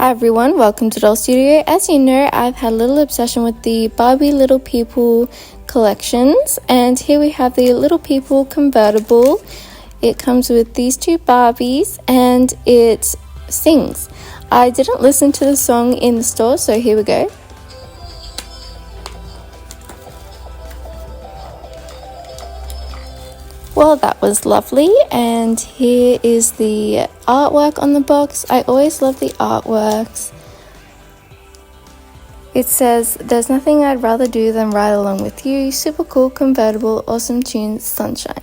Hi everyone, welcome to Doll Studio. As you know, I've had a little obsession with the Barbie Little People collections, and here we have the Little People convertible. It comes with these two Barbies and it sings. I didn't listen to the song in the store, so here we go. Well, that was lovely, and here is the artwork on the box. I always love the artworks. It says, "There's nothing I'd rather do than ride along with you. Super cool, convertible, awesome tunes, sunshine."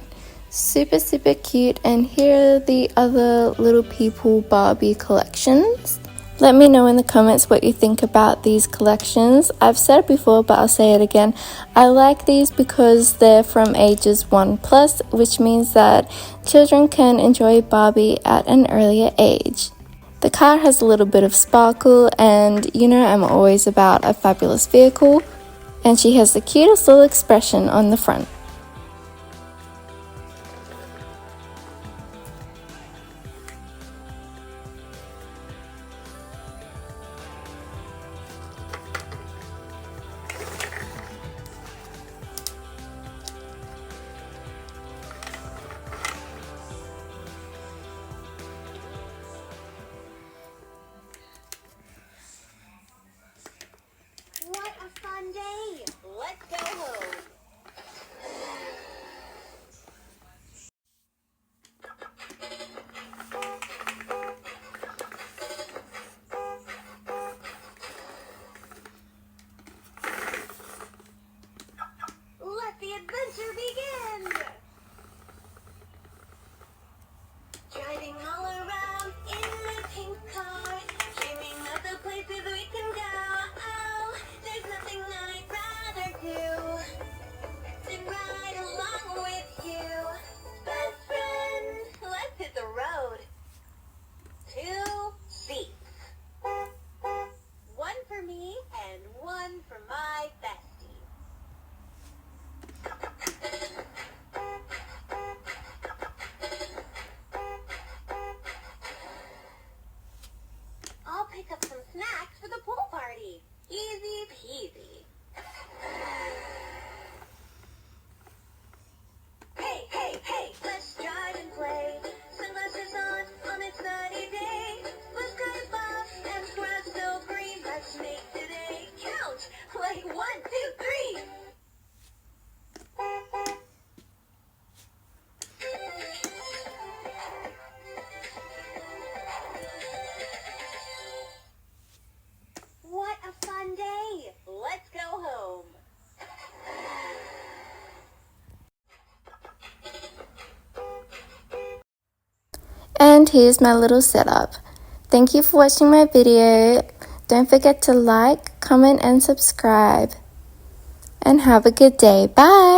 Super cute. And here are the other Little People Barbie collections. Let me know in the comments what you think about these collections. I've said it before, but I'll say it again. I like these because they're from ages 1+, which means that children can enjoy Barbie at an earlier age. The car has a little bit of sparkle, and you know I'm always about a fabulous vehicle, and she has the cutest little expression on the front. Day. Let's go home. Let the adventure begin. Driving all around in my pink car, dreaming of the places we can go. There's nothing I'd rather do than ride along with you. Best friend, let's hit the road. 2 seats. One for me and one for my bestie. I'll pick up some snacks for the pool party. Easy peasy. Hey, let's drive and play. Sunglasses on this sunny day. Let's drive above and grass so green. Let's make today count like 1, 2, 3. What a fun day! Let's go home. And here's my little setup. Thank you for watching my video. Don't forget to like, comment, and subscribe. And have a good day. Bye!